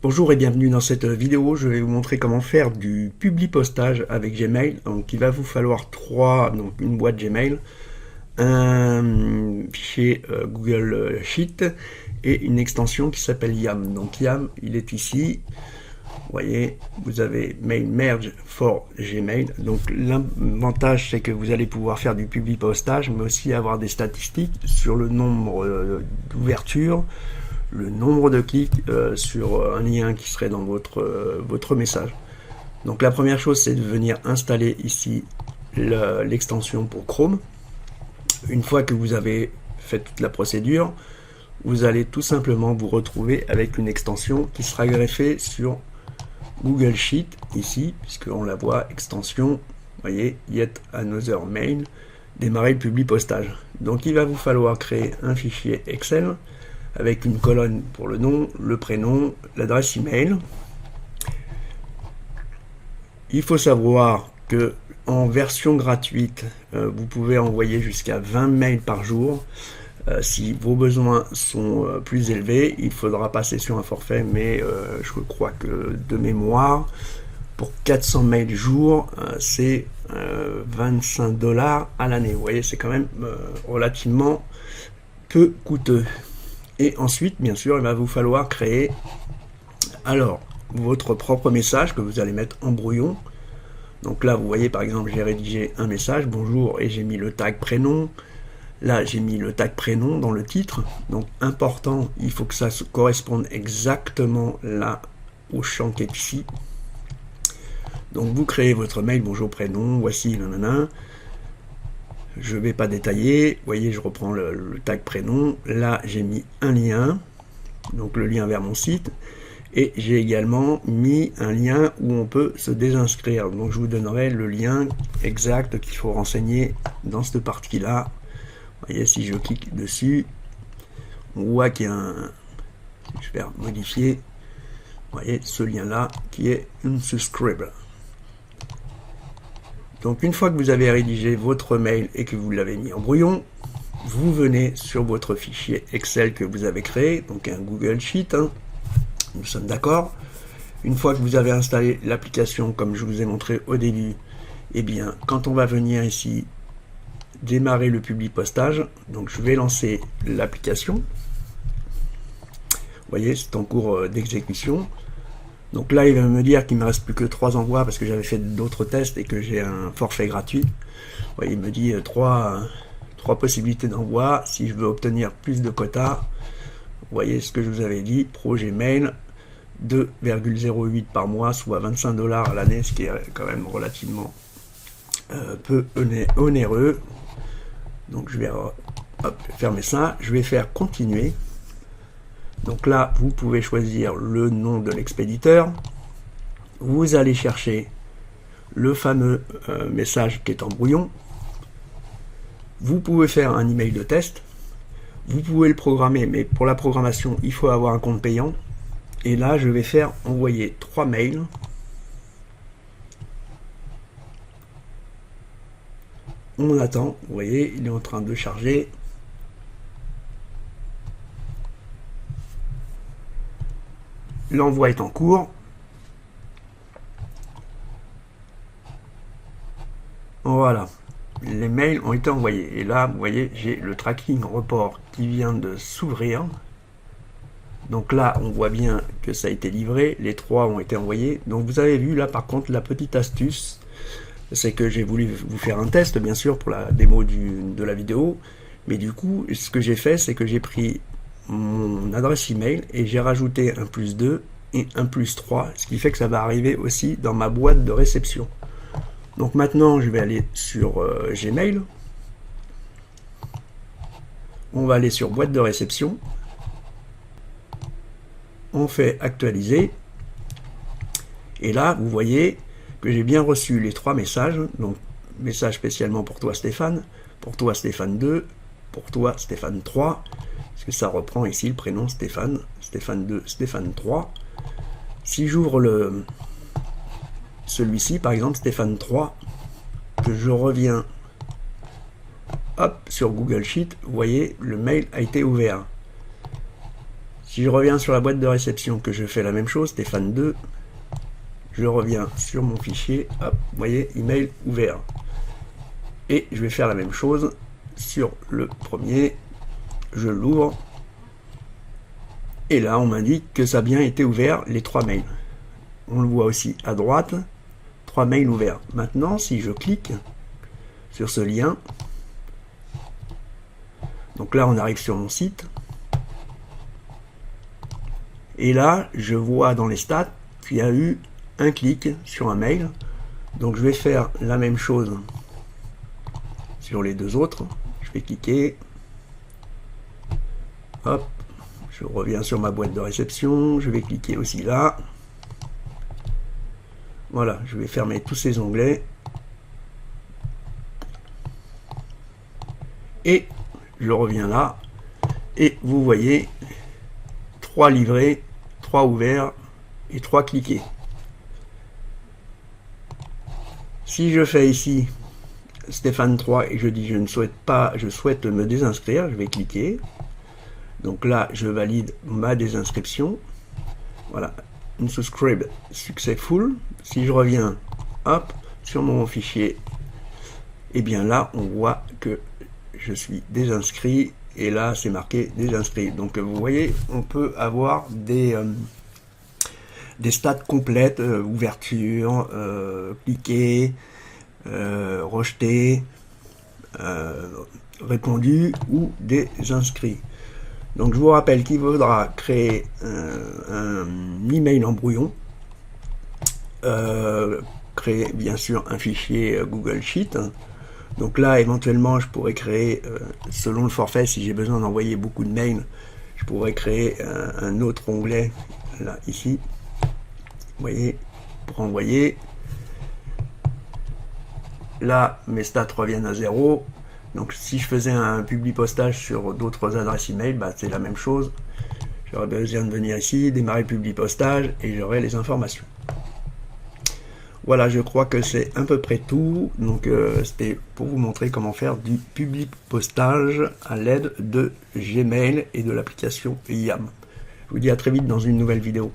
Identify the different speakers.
Speaker 1: Bonjour et bienvenue dans cette vidéo. Je vais vous montrer comment faire du publipostage avec Gmail. Donc il va vous falloir une boîte Gmail, un fichier Google Sheet et une extension qui s'appelle Yam. Donc Yam, il est ici. Vous voyez, vous avez Mail Merge for Gmail. Donc l'avantage, c'est que vous allez pouvoir faire du publipostage, mais aussi avoir des statistiques sur le nombre d'ouvertures, le nombre de clics sur un lien qui serait dans votre message. Donc la première chose, c'est de venir installer ici l'extension pour Chrome. Une fois que vous avez fait toute la procédure, vous allez tout simplement vous retrouver avec une extension qui sera greffée sur Google Sheet ici, puisqu'on la voit, extension, vous voyez, Yet Another Mail, démarrer le publipostage. Donc il va vous falloir créer un fichier Excel avec une colonne pour le nom, le prénom, l'adresse email. Il faut savoir que en version gratuite, vous pouvez envoyer jusqu'à 20 mails par jour. Si vos besoins sont plus élevés, il faudra passer sur un forfait, mais je crois que de mémoire, pour 400 mails jour, c'est 25 $ à l'année. Vous voyez, c'est quand même relativement peu coûteux. Et ensuite, bien sûr, il va vous falloir créer votre propre message que vous allez mettre en brouillon. Donc là, vous voyez, par exemple, j'ai rédigé un message, bonjour, et j'ai mis le tag prénom. Là, j'ai mis le tag prénom dans le titre. Donc, important, il faut que ça corresponde exactement là au champ qui est ici. Donc, vous créez votre mail, bonjour, prénom, voici, nanana. Je ne vais pas détailler, vous voyez, je reprends le tag prénom, là j'ai mis un lien, donc le lien vers mon site, et j'ai également mis un lien où on peut se désinscrire, donc je vous donnerai le lien exact qu'il faut renseigner dans cette partie-là. Vous voyez, si je clique dessus, on voit qu'il y a un... Je vais modifier, vous voyez, ce lien-là qui est unsubscribe. Donc une fois que vous avez rédigé votre mail et que vous l'avez mis en brouillon, vous venez sur votre fichier Excel que vous avez créé, donc un Google Sheet, nous sommes d'accord. Une fois que vous avez installé l'application comme je vous ai montré au début, eh bien quand on va venir ici démarrer le publipostage, donc je vais lancer l'application. Vous voyez, c'est en cours d'exécution. Donc là, il va me dire qu'il ne me reste plus que 3 envois parce que j'avais fait d'autres tests et que j'ai un forfait gratuit. Vous voyez, il me dit 3 possibilités d'envoi. Si je veux obtenir plus de quotas, vous voyez ce que je vous avais dit, Pro Gmail, 2,08 par mois, soit 25 $ à l'année, ce qui est quand même relativement peu onéreux. Donc je vais fermer ça. Je vais faire continuer. Donc là, vous pouvez choisir le nom de l'expéditeur. Vous allez chercher le fameux message qui est en brouillon. Vous pouvez faire un email de test. Vous pouvez le programmer, mais pour la programmation, il faut avoir un compte payant. Et là, je vais faire envoyer 3 mails. On attend, vous voyez, il est en train de charger. L'envoi est en cours. Voilà, les mails ont été envoyés. Et là, vous voyez, j'ai le tracking report qui vient de s'ouvrir. Donc là, on voit bien que ça a été livré. Les 3 ont été envoyés. Donc vous avez vu là, par contre, la petite astuce, c'est que j'ai voulu vous faire un test, bien sûr, pour la démo de la vidéo. Mais du coup, ce que j'ai fait, c'est que j'ai pris mon adresse email et j'ai rajouté un +2 et un +3, ce qui fait que ça va arriver aussi dans ma boîte de réception. Donc maintenant je vais aller sur Gmail, on va aller sur boîte de réception, on fait actualiser et là vous voyez que j'ai bien reçu les 3 messages. Donc message spécialement pour toi Stéphane 2, pour toi Stéphane 3, parce que ça reprend ici le prénom Stéphane, Stéphane 2, Stéphane 3. Si j'ouvre celui-ci, par exemple Stéphane 3, que je reviens hop sur Google Sheet, vous voyez, le mail a été ouvert. Si je reviens sur la boîte de réception, que je fais la même chose, Stéphane 2, je reviens sur mon fichier, hop, vous voyez, email ouvert. Et je vais faire la même chose sur le premier, je l'ouvre, et là on m'indique que ça a bien été ouvert, les 3 mails. On le voit aussi à droite, 3 mails ouverts. Maintenant, si je clique sur ce lien, donc là on arrive sur mon site, et là je vois dans les stats qu'il y a eu un clic sur un mail. Donc je vais faire la même chose sur les 2 autres. Je vais cliquer, hop, je reviens sur ma boîte de réception, je vais cliquer aussi là. Voilà, je vais fermer tous ces onglets. Et je reviens là. Et vous voyez 3 livrés, 3 ouverts et 3 cliqués. Si je fais ici Stéphane 3 et je dis je ne souhaite pas, je souhaite me désinscrire, je vais cliquer. Donc là, je valide ma désinscription. Voilà, unsubscribe successful. Si je reviens, hop, sur mon fichier, et bien là, on voit que je suis désinscrit. Et là, c'est marqué désinscrit. Donc vous voyez, on peut avoir des stats complètes, ouverture, cliquer, rejeté, répondu ou des inscrits. Donc je vous rappelle qu'il faudra créer un email en brouillon, créer bien sûr un fichier Google Sheet. Donc là éventuellement je pourrais créer, selon le forfait, si j'ai besoin d'envoyer beaucoup de mails, je pourrais créer un autre onglet là ici, vous voyez, pour envoyer. Là mes stats reviennent à 0. Donc si je faisais un public postage sur d'autres adresses email, bah, c'est la même chose. J'aurais besoin de venir ici, démarrer public postage et j'aurai les informations. Voilà, je crois que c'est à peu près tout. Donc c'était pour vous montrer comment faire du public postage à l'aide de Gmail et de l'application Yam. Je vous dis à très vite dans une nouvelle vidéo.